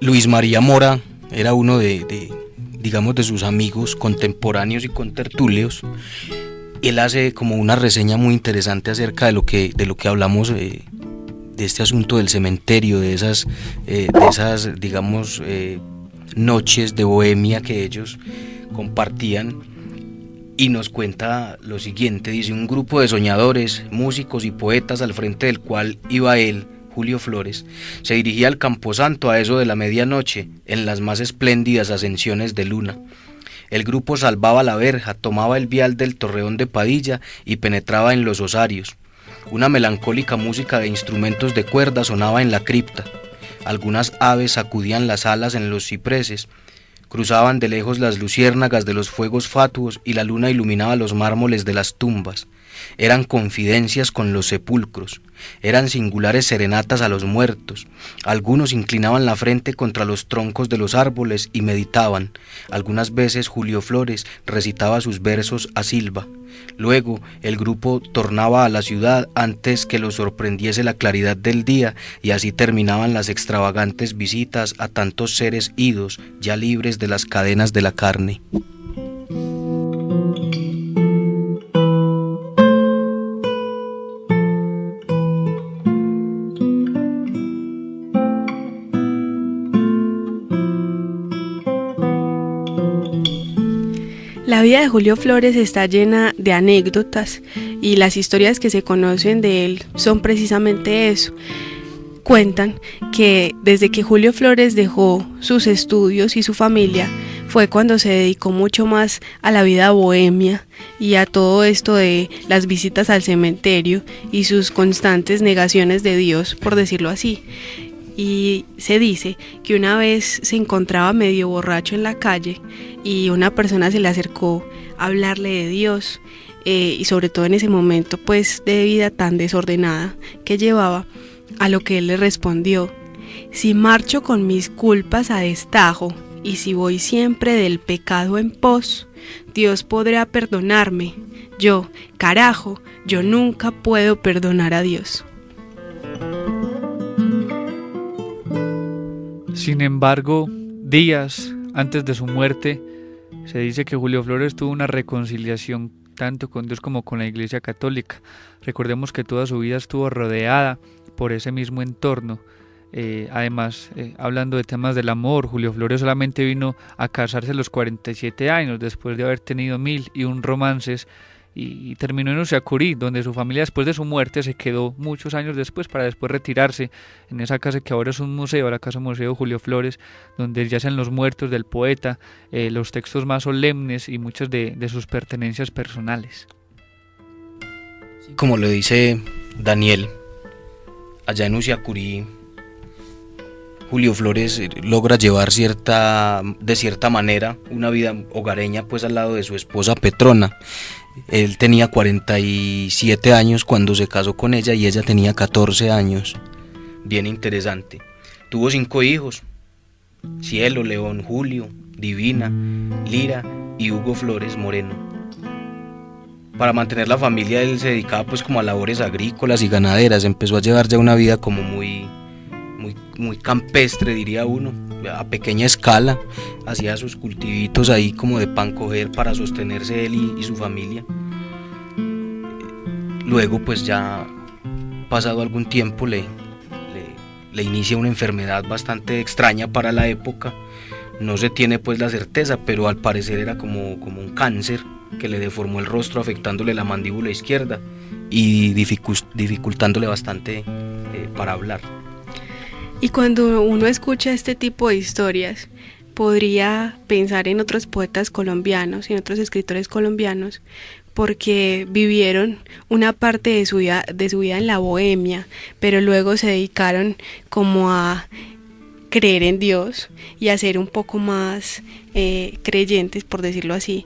Luis María Mora era uno digamos, de sus amigos contemporáneos y contertulios. Él hace como una reseña muy interesante acerca de lo que hablamos, de este asunto del cementerio, de esas digamos, noches de bohemia que ellos compartían, y nos cuenta lo siguiente. Dice: un grupo de soñadores, músicos y poetas, al frente del cual iba él, Julio Flores, se dirigía al camposanto a eso de la medianoche, en las más espléndidas ascensiones de luna. El grupo salvaba la verja, tomaba el vial del torreón de Padilla y penetraba en los osarios. Una melancólica música de instrumentos de cuerda sonaba en la cripta. Algunas aves sacudían las alas en los cipreses. Cruzaban de lejos las luciérnagas de los fuegos fatuos y la luna iluminaba los mármoles de las tumbas. Eran confidencias con los sepulcros, eran singulares serenatas a los muertos. Algunos inclinaban la frente contra los troncos de los árboles y meditaban. Algunas veces Julio Flores recitaba sus versos a Silva. Luego el grupo tornaba a la ciudad antes que los sorprendiese la claridad del día, y así terminaban las extravagantes visitas a tantos seres idos, ya libres de las cadenas de la carne. La vida de Julio Flores está llena de anécdotas, y las historias que se conocen de él son precisamente eso. Cuentan que desde que Julio Flores dejó sus estudios y su familia fue cuando se dedicó mucho más a la vida bohemia y a todo esto de las visitas al cementerio y sus constantes negaciones de Dios, por decirlo así. Y se dice que una vez se encontraba medio borracho en la calle y una persona se le acercó a hablarle de Dios, y sobre todo en ese momento pues de vida tan desordenada que llevaba, a lo que él le respondió: si marcho con mis culpas a destajo y si voy siempre del pecado en pos, Dios podrá perdonarme. Yo, carajo, yo nunca puedo perdonar a Dios. Sin embargo, días antes de su muerte, se dice que Julio Flores tuvo una reconciliación tanto con Dios como con la Iglesia Católica. Recordemos que toda su vida estuvo rodeada por ese mismo entorno. Además, hablando de temas del amor, Julio Flores solamente vino a casarse a los 47 años, después de haber tenido 1001 romances, y terminó en Usiacurí, donde su familia después de su muerte se quedó muchos años después, para después retirarse en esa casa que ahora es un museo, la Casa Museo Julio Flores, donde yacen los muertos del poeta, los textos más solemnes y muchas de sus pertenencias personales. Como lo dice Daniel, allá en Usiacurí, Julio Flores logra llevar de cierta manera una vida hogareña, pues al lado de su esposa Petrona. Él tenía 47 años cuando se casó con ella y ella tenía 14 años. Bien interesante. Tuvo 5 hijos: Cielo, León, Julio, Divina, Lira y Hugo Flores Moreno. Para mantener la familia él se dedicaba pues como a labores agrícolas y ganaderas. Empezó a llevar ya una vida como muy campestre, diría uno, a pequeña escala. Hacía sus cultivitos ahí como de pan coger para sostenerse él y su familia. Luego pues ya pasado algún tiempo le inicia una enfermedad bastante extraña para la época. No se tiene pues la certeza, pero al parecer era como un cáncer que le deformó el rostro, afectándole la mandíbula izquierda y dificultándole bastante para hablar. Y cuando uno escucha este tipo de historias, podría pensar en otros poetas colombianos y en otros escritores colombianos, porque vivieron una parte de su vida en la bohemia, pero luego se dedicaron como a creer en Dios y a ser un poco más creyentes, por decirlo así,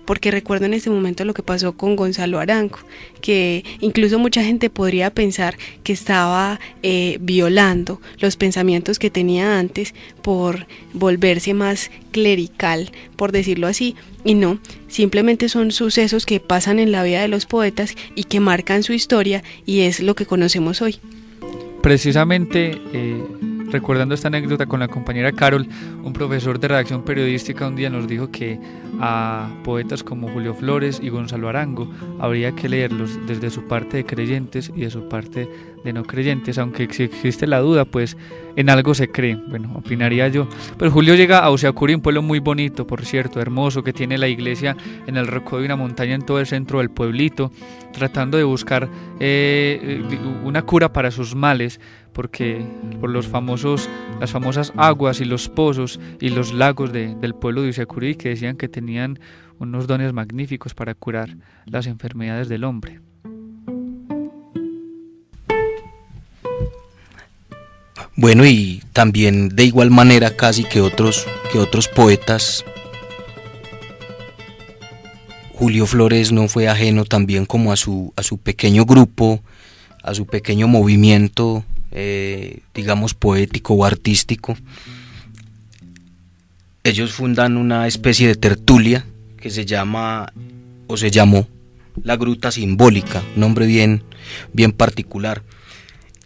porque recuerdo en este momento lo que pasó con Gonzalo Arango, que incluso mucha gente podría pensar que estaba violando los pensamientos que tenía antes por volverse más clerical, por decirlo así, y no, simplemente son sucesos que pasan en la vida de los poetas y que marcan su historia, y es lo que conocemos hoy. Precisamente recordando esta anécdota con la compañera Carol, un profesor de redacción periodística un día nos dijo que a poetas como Julio Flores y Gonzalo Arango habría que leerlos desde su parte de creyentes y de su parte de no creyentes, aunque si existe la duda, pues en algo se cree, bueno, opinaría yo. Pero Julio llega a Usiacurí, un pueblo muy bonito, por cierto, hermoso, que tiene la iglesia en el recodo de una montaña en todo el centro del pueblito, tratando de buscar una cura para sus males, porque por las famosas aguas y los pozos y los lagos del pueblo de Usiacurí, que decían que tenían unos dones magníficos para curar las enfermedades del hombre. Bueno, y también de igual manera casi que otros poetas, Julio Flores no fue ajeno también como a su pequeño grupo, a su pequeño movimiento, digamos poético o artístico. Ellos fundan una especie de tertulia que se llamó La Gruta Simbólica, nombre bien particular,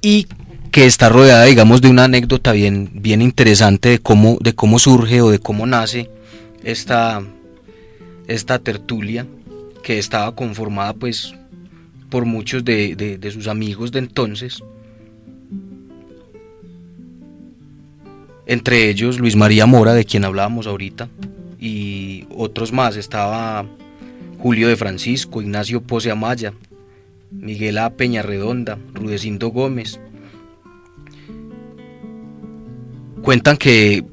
y que está rodeada, digamos, de una anécdota bien interesante de cómo surge o de cómo nace esta tertulia, que estaba conformada pues por muchos de sus amigos de entonces, entre ellos Luis María Mora, de quien hablábamos ahorita, y otros más. Estaba Julio de Francisco, Ignacio Pose Amaya, Miguel A. Peñarredonda, Rudecindo Gómez. Cuentan que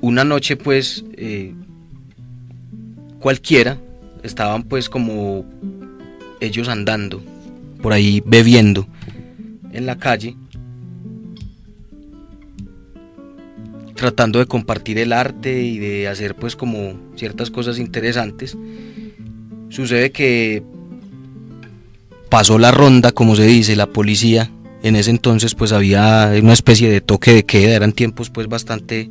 una noche pues cualquiera, estaban pues como ellos andando por ahí bebiendo en la calle, tratando de compartir el arte y de hacer pues como ciertas cosas interesantes. Sucede que pasó la ronda, como se dice, la policía. En ese entonces pues había una especie de toque de queda, eran tiempos pues bastante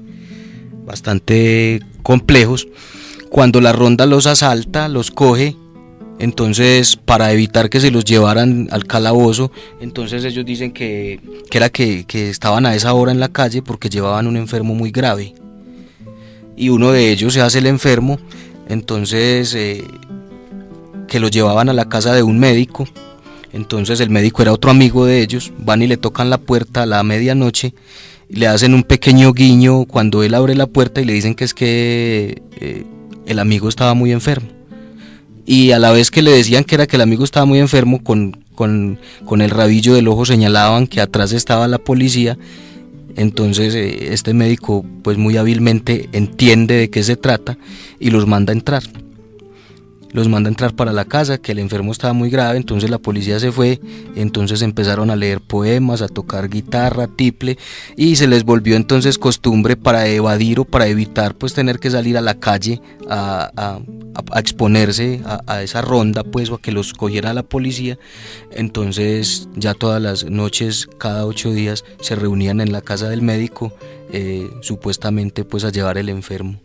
complejos. Cuando la ronda los asalta, los coge, entonces para evitar que se los llevaran al calabozo, entonces ellos dicen que estaban a esa hora en la calle porque llevaban un enfermo muy grave, y uno de ellos se hace el enfermo, entonces que lo llevaban a la casa de un médico. Entonces el médico era otro amigo de ellos, van y le tocan la puerta a la medianoche, y le hacen un pequeño guiño cuando él abre la puerta y le dicen que es que el amigo estaba muy enfermo. Y a la vez que le decían que el amigo estaba muy enfermo, con el rabillo del ojo señalaban que atrás estaba la policía. Entonces este médico pues muy hábilmente entiende de qué se trata y los manda a entrar. Los manda a entrar para la casa, que el enfermo estaba muy grave. Entonces la policía se fue, entonces empezaron a leer poemas, a tocar guitarra, tiple, y se les volvió entonces costumbre, para evadir o para evitar pues tener que salir a la calle a exponerse a esa ronda pues, o a que los cogiera la policía. Entonces ya todas las noches, cada 8 días, se reunían en la casa del médico, supuestamente pues a llevar el enfermo.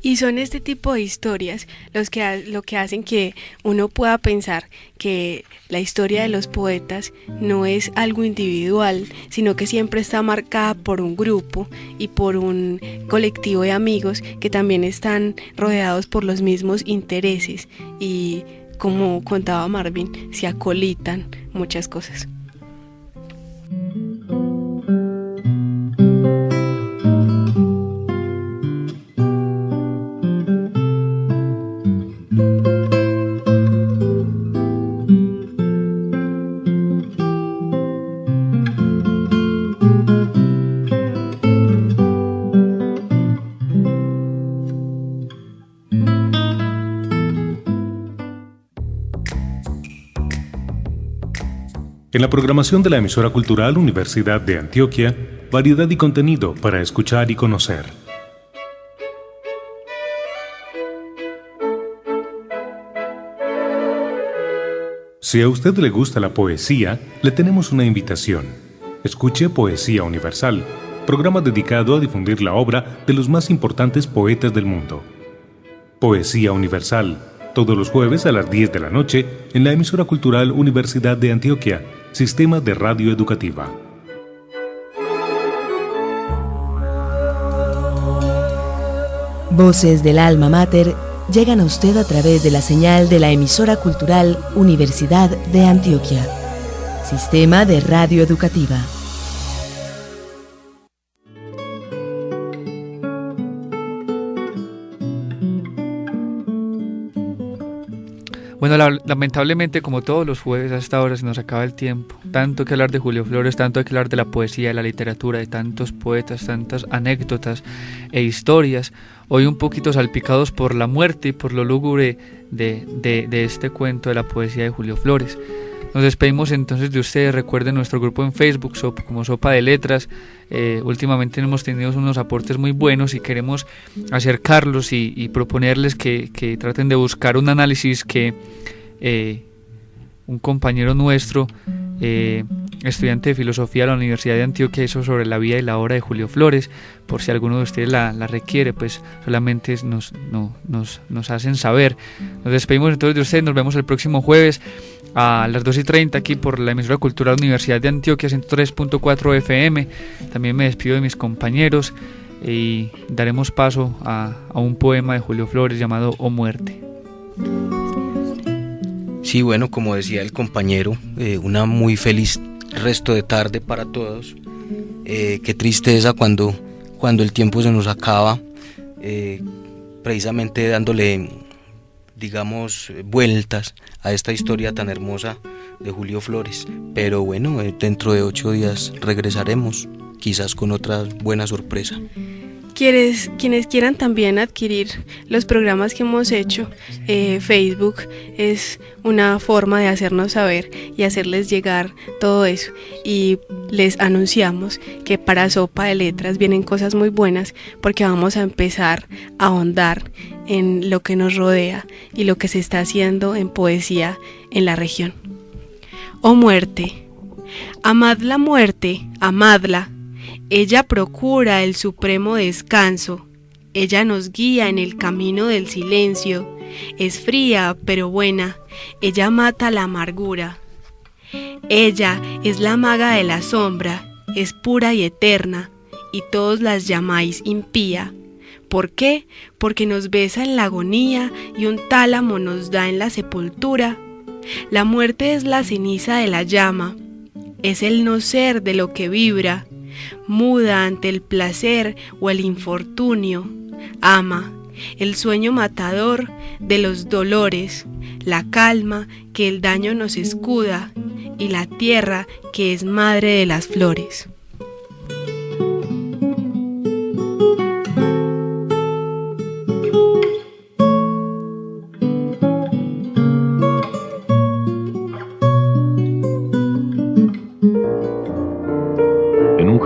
Y son este tipo de historias lo que hacen que uno pueda pensar que la historia de los poetas no es algo individual, sino que siempre está marcada por un grupo y por un colectivo de amigos que también están rodeados por los mismos intereses y, como contaba Marvin, se acolitan muchas cosas. En la programación de la emisora cultural Universidad de Antioquia, variedad y contenido para escuchar y conocer. Si a usted le gusta la poesía, le tenemos una invitación. Escuche Poesía Universal, programa dedicado a difundir la obra de los más importantes poetas del mundo. Poesía Universal, todos los jueves a las 10 de la noche en la emisora cultural Universidad de Antioquia, Sistema de Radio Educativa. Voces del Alma Mater llegan a usted a través de la señal de la emisora cultural Universidad de Antioquia. Sistema de Radio Educativa. Bueno, lamentablemente, como todos los jueves a esta hora se nos acaba el tiempo. Tanto que hablar de Julio Flores, tanto que hablar de la poesía, de la literatura, de tantos poetas, tantas anécdotas e historias. Hoy un poquito salpicados por la muerte y por lo lúgubre de este cuento de la poesía de Julio Flores. Nos despedimos entonces de ustedes. Recuerden nuestro grupo en Facebook como Sopa de Letras. Últimamente hemos tenido unos aportes muy buenos y queremos acercarlos y proponerles que traten de buscar un análisis que un compañero nuestro, estudiante de filosofía de la Universidad de Antioquia, hizo sobre la vida y la obra de Julio Flores. Por si alguno de ustedes la requiere, pues solamente nos hacen saber. Nos despedimos entonces de ustedes. Nos vemos el próximo jueves a las 2:30 aquí por la emisora cultural Universidad de Antioquia 103.4 FM. También me despido de mis compañeros y daremos paso a un poema de Julio Flores llamado O Muerte. Sí, bueno, como decía el compañero, una muy feliz resto de tarde para todos. Qué tristeza cuando el tiempo se nos acaba, precisamente dándole, digamos, vueltas a esta historia tan hermosa de Julio Flores. Pero bueno, dentro de 8 días regresaremos, quizás con otra buena sorpresa. Quienes quieran también adquirir los programas que hemos hecho, Facebook es una forma de hacernos saber y hacerles llegar todo eso. Y les anunciamos que para Sopa de Letras vienen cosas muy buenas, porque vamos a empezar a ahondar en lo que nos rodea y lo que se está haciendo en poesía en la región. Oh muerte, amad la muerte, amadla. Ella procura el supremo descanso, ella nos guía en el camino del silencio, es fría pero buena, ella mata la amargura. Ella es la maga de la sombra, es pura y eterna, y todos las llamáis impía. ¿Por qué? Porque nos besa en la agonía y un tálamo nos da en la sepultura. La muerte es la ceniza de la llama, es el no ser de lo que vibra. Muda ante el placer o el infortunio, ama el sueño matador de los dolores, la calma que el daño nos escuda y la tierra que es madre de las flores.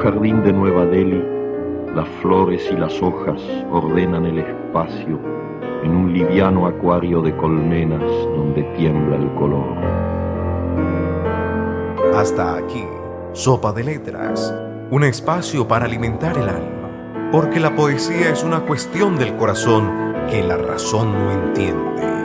Jardín de Nueva Delhi, las flores y las hojas ordenan el espacio en un liviano acuario de colmenas donde tiembla el color. Hasta aquí, Sopa de Letras, un espacio para alimentar el alma, porque la poesía es una cuestión del corazón que la razón no entiende.